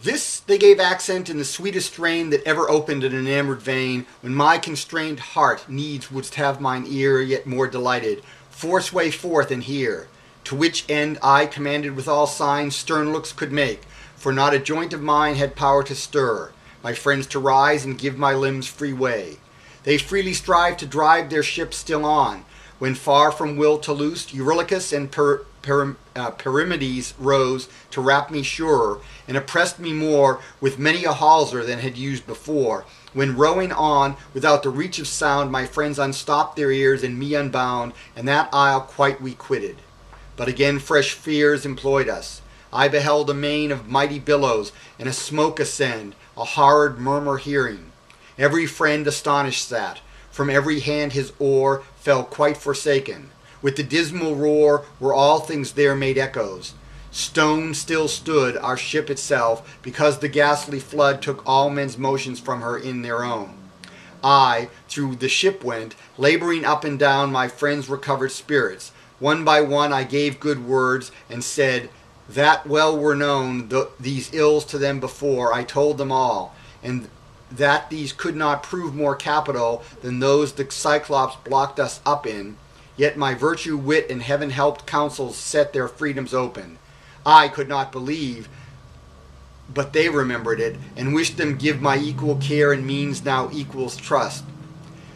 This they gave accent in the sweetest strain that ever opened an enamored vein, when my constrained heart needs wouldst have mine ear yet more delighted. Force way forth and hear. To which end I, commanded with all signs, stern looks could make, for not a joint of mine had power to stir, my friends to rise and give my limbs free way. They freely strive to drive their ships still on, when far from will to loose, Eurylochus and Perimedes rose to wrap me surer, and oppressed me more with many a hawser than had used before, when rowing on, without the reach of sound, my friends unstopped their ears and me unbound, and that isle quite we quitted. But again fresh fears employed us. I beheld a main of mighty billows, and a smoke ascend, a horrid murmur hearing. Every friend astonished sat, from every hand his oar fell quite forsaken. With the dismal roar were all things there made echoes. Stone still stood our ship itself, because the ghastly flood took all men's motions from her in their own. I through the ship went, laboring up and down my friends' recovered spirits. One by one I gave good words, and said, that well were known these ills to them before. I told them all, and that these could not prove more capital than those the Cyclops blocked us up in. Yet my virtue, wit, and heaven-helped counsels set their freedoms open. I could not believe, but they remembered it, and wished them give my equal care and means now equals trust.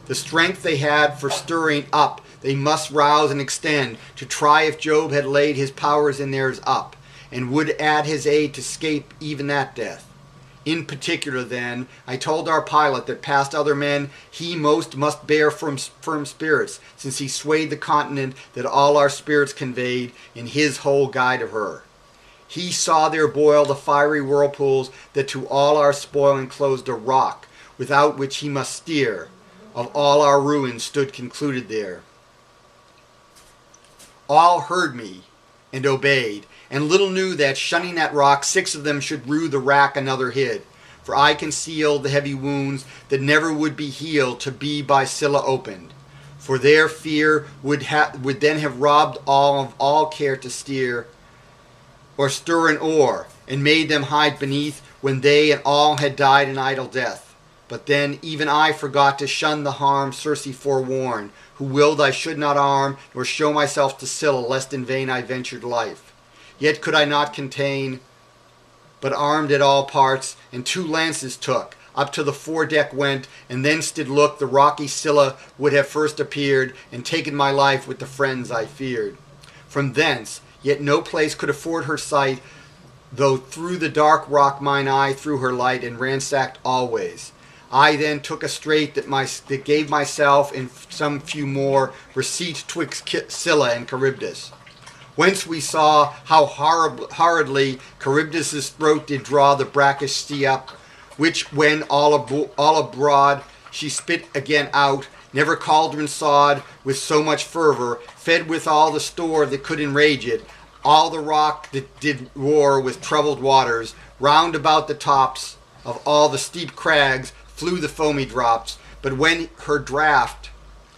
The strength they had for stirring up they must rouse and extend, to try if Jove had laid his powers in theirs up, and would add his aid to scape even that death. In particular, then, I told our pilot that past other men he most must bear firm spirits, since he swayed the continent that all our spirits conveyed in his whole guide of her. He saw there boil the fiery whirlpools that to all our spoil enclosed a rock, without which he must steer. Of all our ruin stood concluded there. All heard me and obeyed, and little knew that, shunning that rock, 6 of them should rue the rack another hid. For I concealed the heavy wounds that never would be healed to be by Scylla opened. For their fear would then have robbed all of all care to steer or stir an oar, and made them hide beneath, when they and all had died an idle death. But then even I forgot to shun the harm Circe forewarned, who willed I should not arm, nor show myself to Scylla, lest in vain I ventured life. Yet could I not contain, but armed at all parts, and 2 lances took, up to the foredeck went, and thence did look the rocky Scylla would have first appeared, and taken my life with the friends I feared. From thence, yet no place could afford her sight, though through the dark rock mine eye threw her light, and ransacked always. I then took a strait that gave myself and some few more receipt twixt Scylla and Charybdis. Whence we saw how horridly Charybdis' throat did draw the brackish sea up, which when all abroad she spit again out, never cauldron sawed with so much fervour, fed with all the store that could enrage it, all the rock that did roar with troubled waters, round about the tops of all the steep crags flew the foamy drops. But when her draught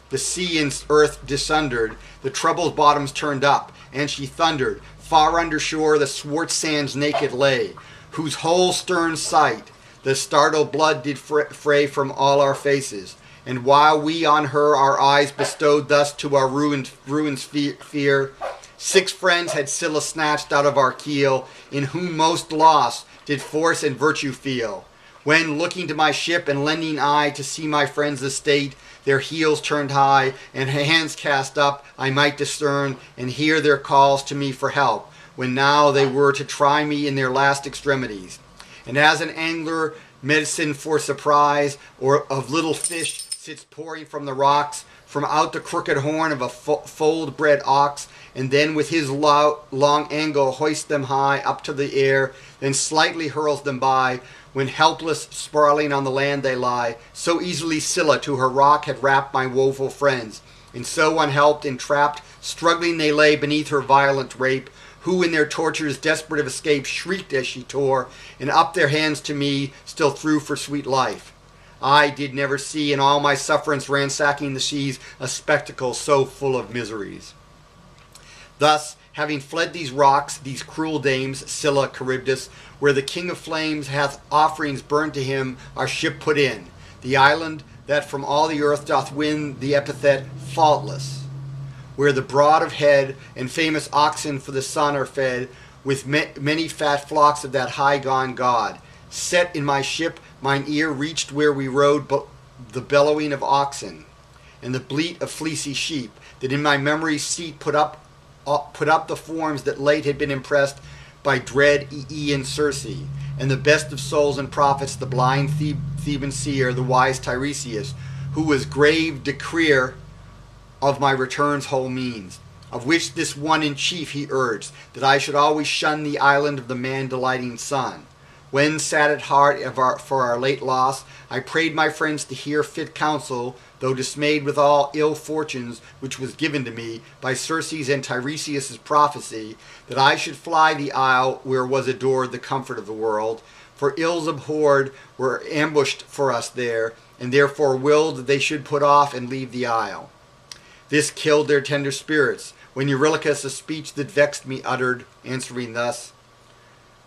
the sea and earth dissundered, the troubled bottoms turned up, and she thundered. Far under shore the swart sands naked lay, whose whole stern sight the startled blood did fray from all our faces. And while we on her our eyes bestowed thus to our ruined fear, 6 friends had Scylla snatched out of our keel, in whom most loss did force and virtue feel. When, looking to my ship and lending eye to see my friends' estate, their heels turned high and hands cast up, I might discern and hear their calls to me for help, when now they were to try me in their last extremities. And as an angler, medicine for surprise, or of little fish sits pouring from the rocks, from out the crooked horn of a fold-bred ox, and then with his long angle hoists them high up to the air, then slightly hurls them by, when helpless, sprawling on the land they lie, so easily Scylla to her rock had wrapped my woeful friends, and so unhelped, entrapped, struggling they lay beneath her violent rape, who in their tortures desperate of escape shrieked as she tore, and up their hands to me still threw for sweet life. I did never see in all my sufferance ransacking the seas a spectacle so full of miseries. Thus, having fled these rocks, these cruel dames, Scylla, Charybdis, where the king of flames hath offerings burnt to him, our ship put in, the island that from all the earth doth win the epithet faultless, where the broad of head and famous oxen for the sun are fed, with many fat flocks of that high-gone god. Set in my ship, mine ear reached where we rode the bellowing of oxen, and the bleat of fleecy sheep, that in my memory's seat put up the forms that late had been impressed by dread Aeaean Circe, and the best of souls and prophets, the blind Theban seer, the wise Tiresias, who was grave decreer of my return's whole means, of which this one in chief he urged, that I should always shun the island of the man-delighting sun. When, sad at heart for our late loss, I prayed my friends to hear fit counsel, though dismayed with all ill fortunes which was given to me by Circe's and Tiresias' prophecy, that I should fly the isle where was adored the comfort of the world, for ills abhorred were ambushed for us there, and therefore willed that they should put off and leave the isle. This killed their tender spirits, when Eurylochus a speech that vexed me uttered, answering thus: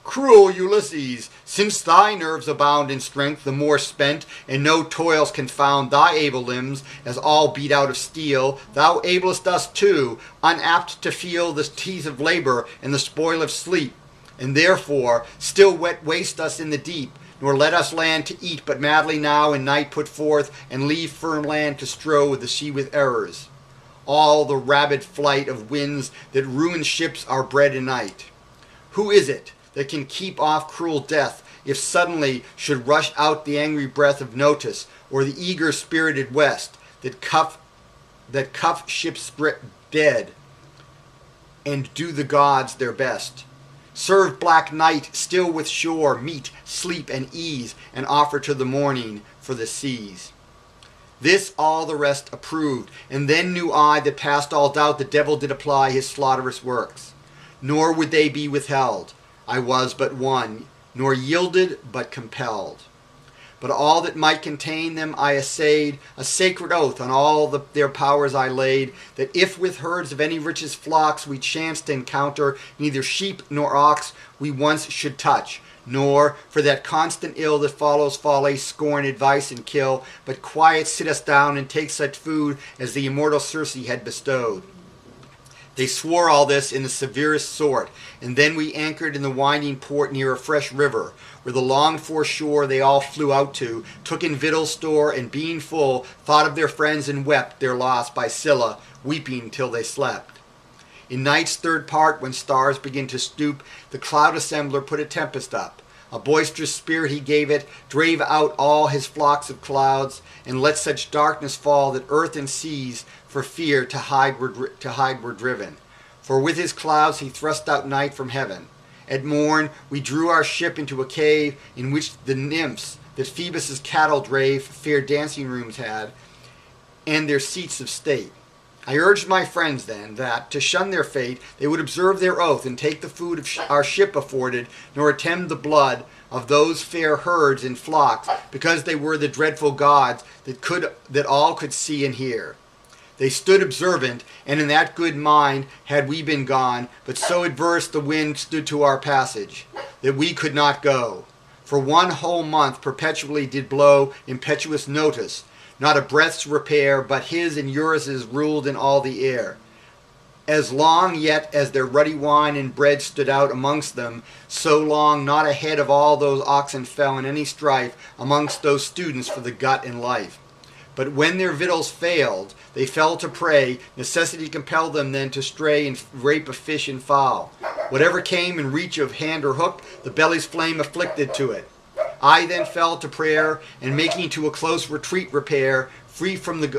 Cruel Ulysses, since thy nerves abound in strength, the more spent, and no toils confound thy able limbs, as all beat out of steel, thou ablest us too, unapt to feel the teeth of labor and the spoil of sleep, and therefore still waste us in the deep, nor let us land to eat, but madly now in night put forth, and leave firm land to strow the sea with errors. All the rabid flight of winds that ruin ships are bred in night. Who is it that can keep off cruel death, if suddenly should rush out the angry breath of Notus, or the eager-spirited West, that cuff ships dead, and do the gods their best? Serve black night still with shore, meat, sleep, and ease, and offer to the morning for the seas. This all the rest approved, and then knew I that past all doubt the devil did apply his slaughterous works. Nor would they be withheld. I was but one, nor yielded but compelled. But all that might contain them I essayed, a sacred oath on all their powers I laid, that if with herds of any richest flocks we chanced to encounter, neither sheep nor ox we once should touch, nor, for that constant ill that follows folly, scorn advice and kill, but quiet sit us down and take such food as the immortal Circe had bestowed. They swore all this in the severest sort, and then we anchored in the winding port near a fresh river, where the longed-for shore they all flew out to, took in victuals store, and being full, thought of their friends and wept their loss by Scylla, weeping till they slept. In night's third part, when stars begin to stoop, the cloud assembler put a tempest up. A boisterous spirit he gave it, drave out all his flocks of clouds, and let such darkness fall that earth and seas for fear to hide were driven. For with his clouds he thrust out night from heaven. At morn we drew our ship into a cave, in which the nymphs that Phoebus' cattle drave fair dancing rooms had, and their seats of state. I urged my friends then that, to shun their fate, they would observe their oath, and take the food our ship afforded, nor attempt the blood of those fair herds and flocks, because they were the dreadful gods that all could see and hear. They stood observant, and in that good mind had we been gone, but so adverse the wind stood to our passage, that we could not go. For 1 whole month perpetually did blow impetuous Notus, not a breath's repair, but his and Eurus' ruled in all the air. As long yet as their ruddy wine and bread stood out amongst them, so long not a head of all those oxen fell in any strife amongst those students for the gut and life. But when their victuals failed, they fell to prey. Necessity compelled them then to stray and rape of fish and fowl. Whatever came in reach of hand or hook, the belly's flame afflicted to it. I then fell to prayer, and making to a close retreat repair, free from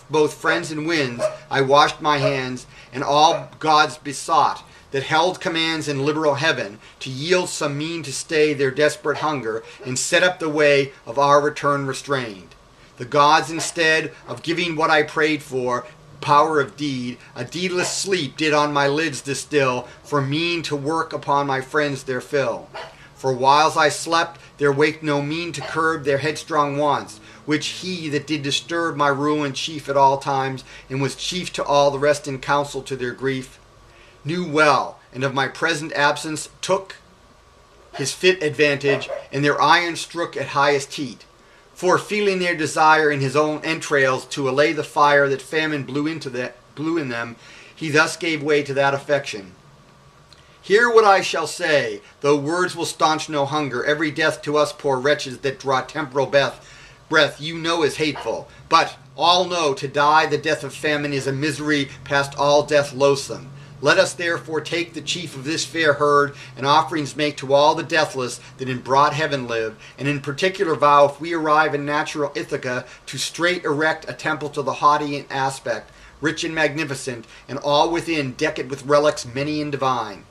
both friends and winds, I washed my hands, and all gods besought, that held commands in liberal heaven, to yield some mean to stay their desperate hunger, and set up the way of our return restrained. The gods, instead of giving what I prayed for, power of deed, a deedless sleep did on my lids distill, for mean to work upon my friends their fill. For whiles I slept, there waked no mean to curb their headstrong wants, which he that did disturb my ruin chief at all times, and was chief to all the rest in counsel to their grief. knew well, and of my present absence took his fit advantage, and their iron strook at highest heat. For, feeling their desire in his own entrails to allay the fire that famine blew in them, he thus gave way to that affection. Hear what I shall say, though words will staunch no hunger. Every death to us poor wretches that draw temporal breath you know is hateful. But all know to die the death of famine is a misery past all death loathsome. Let us therefore take the chief of this fair herd, and offerings make to all the deathless that in broad heaven live, and in particular vow, if we arrive in natural Ithaca, to straight erect a temple to the haughty in aspect, rich and magnificent, and all within decked with relics many and divine.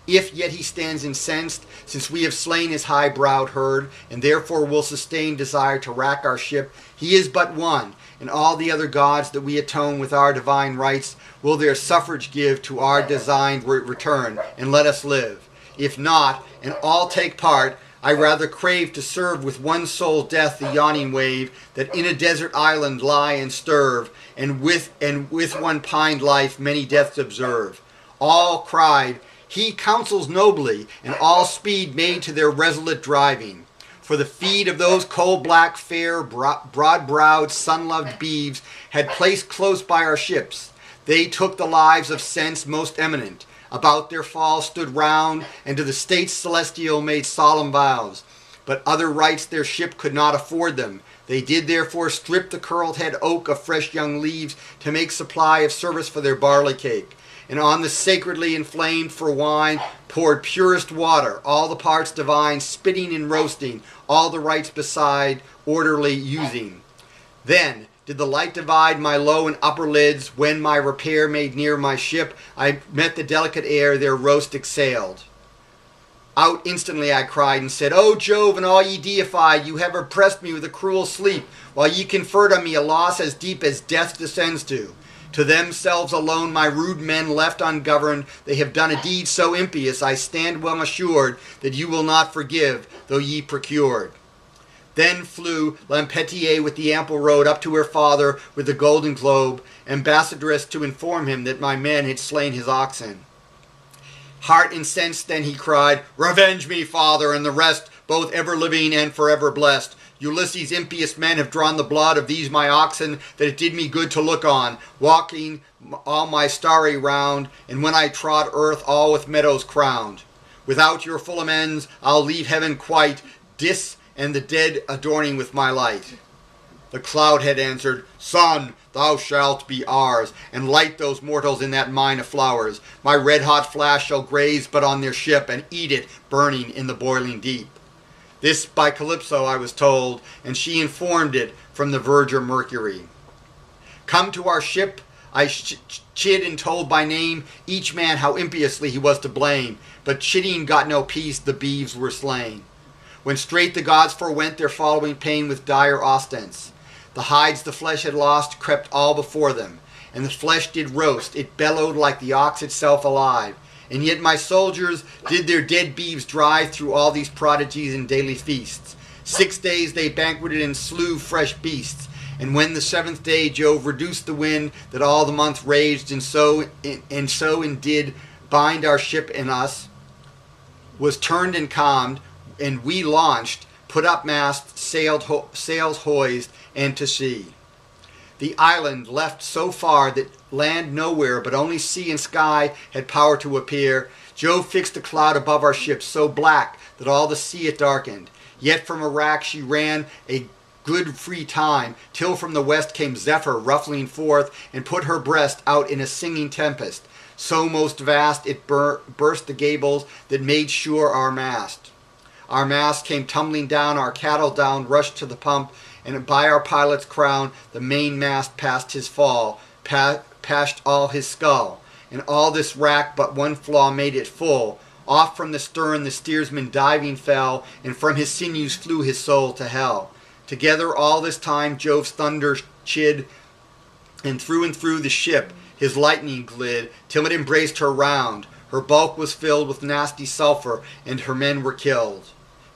If yet he stands incensed, since we have slain his high-browed herd, and therefore will sustain desire to rack our ship, he is but one, and all the other gods that we atone with our divine rights will their suffrage give to our designed return, and let us live. If not, and all take part, I rather crave to serve with one soul death the yawning wave, that in a desert island lie and sterve, and with one pined life many deaths observe. All cried, he counsels nobly, and all speed made to their resolute driving. For the feed of those coal-black, fair, broad-browed, sun-loved beeves had placed close by our ships. They took the lives of sense most eminent. About their fall stood round, and to the states celestial made solemn vows. But other rights their ship could not afford them. They did therefore strip the curled-head oak of fresh young leaves to make supply of service for their barley cake. And on the sacredly inflamed for wine poured purest water, all the parts divine, spitting and roasting, all the rites beside, orderly using. Then did the light divide my low and upper lids, when my repair made near my ship, I met the delicate air their roast exhaled. Out instantly I cried and said, O Jove and all ye deified, you have oppressed me with a cruel sleep, while ye conferred on me a loss as deep as death descends to. To themselves alone my rude men left ungoverned, they have done a deed so impious, I stand well assured that you will not forgive, though ye procured. Then flew Lampetie with the ample road up to her father with the golden globe, ambassadress to inform him that my men had slain his oxen. Heart incensed then he cried, Revenge me, father, and the rest, both ever living and forever blessed. Ulysses' impious men have drawn the blood of these my oxen, that it did me good to look on, walking all my starry round, and when I trod earth all with meadows crowned. Without your full amends I'll leave heaven quite, dis and the dead adorning with my light. The cloud had answered, Son, thou shalt be ours, and light those mortals in that mine of flowers. My red-hot flash shall graze but on their ship, and eat it burning in the boiling deep. This by Calypso I was told, and she informed it from the verger Mercury. Come to our ship, I chid and told by name each man how impiously he was to blame, but chiding got no peace, the beeves were slain. When straight the gods forewent their following pain with dire ostents. The hides the flesh had lost crept all before them, and the flesh did roast, it bellowed like the ox itself alive. And yet my soldiers did their dead beeves drive through all these prodigies and daily feasts. 6 days they banqueted and slew fresh beasts. And when the 7th day Jove reduced the wind that all the month raged, and so did bind our ship and us, was turned and calmed, and we launched, put up mast, sails hoised, and to sea. The island left so far that land nowhere, but only sea and sky had power to appear. Jove fixed a cloud above our ship, so black that all the sea it darkened. Yet from a rack she ran a good free time, till from the west came Zephyr ruffling forth, and put her breast out in a singing tempest. So most vast it burst the gables that made sure our mast. Our mast came tumbling down, our cattle down rushed to the pump, and by our pilot's crown the mainmast past his fall, pashed all his skull. And all this rack but one flaw made it full. Off from the stern the steersman diving fell, and from his sinews flew his soul to hell. Together all this time Jove's thunder chid, and through the ship his lightning glid, till it embraced her round. Her bulk was filled with nasty sulphur, and her men were killed.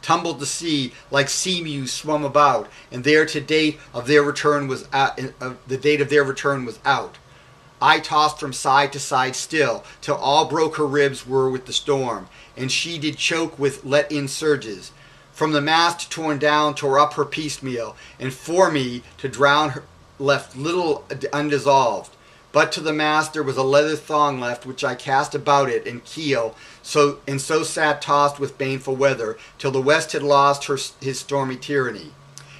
Tumbled to sea, like sea mews swum about, and there the date of their return was out. I tossed from side to side still, till all broke her ribs were with the storm, and she did choke with let-in surges. From the mast torn down, tore up her piecemeal, and for me to drown her left little undissolved. But to the mast there was a leather thong left, which I cast about it and keel, so sat tossed with baneful weather, till the west had lost his stormy tyranny.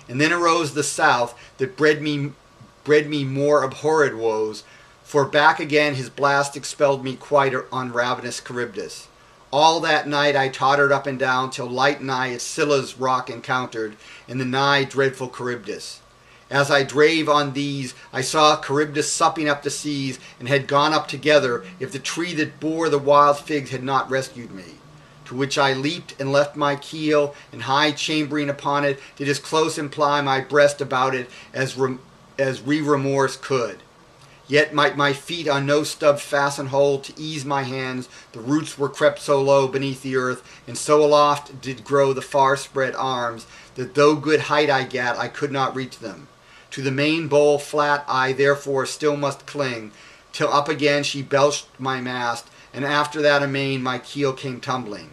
And then arose the south, that bred me more abhorred woes, for back again his blast expelled me quite on ravenous Charybdis. All that night I tottered up and down, till light nigh at Scylla's rock encountered, and the nigh dreadful Charybdis. As I drave on these, I saw Charybdis supping up the seas, and had gone up together, if the tree that bore the wild figs had not rescued me. To which I leaped and left my keel, and high chambering upon it, did as close imply my breast about it as remorse could. Yet might my feet on no stub fasten hold to ease my hands, the roots were crept so low beneath the earth, and so aloft did grow the far spread arms, that though good height I gat, I could not reach them. To the main bowl flat I therefore still must cling, till up again she belched my mast, and after that amain my keel came tumbling.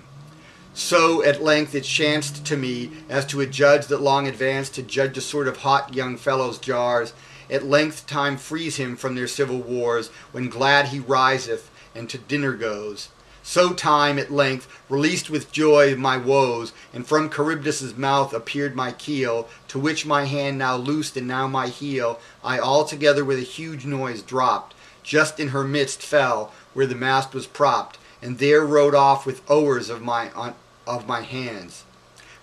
So at length it chanced to me, as to a judge that long advanced to judge a sort of hot young fellow's jars, at length time frees him from their civil wars, when glad he riseth and to dinner goes. So time at length released with joy my woes, and from Charybdis' mouth appeared my keel, to which my hand now loosed and now my heel, I altogether with a huge noise dropped, just in her midst fell, where the mast was propped, and there rode off with oars of my hands.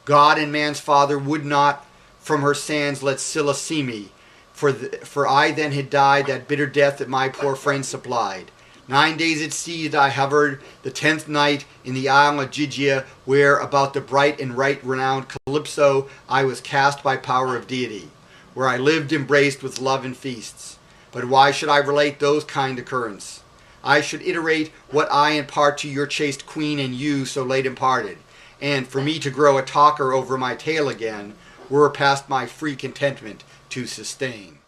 God and man's father would not from her sands let Scylla see me, for I then had died that bitter death that my poor friend supplied. 9 days at sea I hovered, the 10th night in the isle of Gygia, where about the bright and right renowned Calypso I was cast by power of deity, where I lived embraced with love and feasts. But why should I relate those kind occurrence? I should iterate what I impart to your chaste queen and you so late imparted, and for me to grow a talker over my tale again, were past my free contentment to sustain.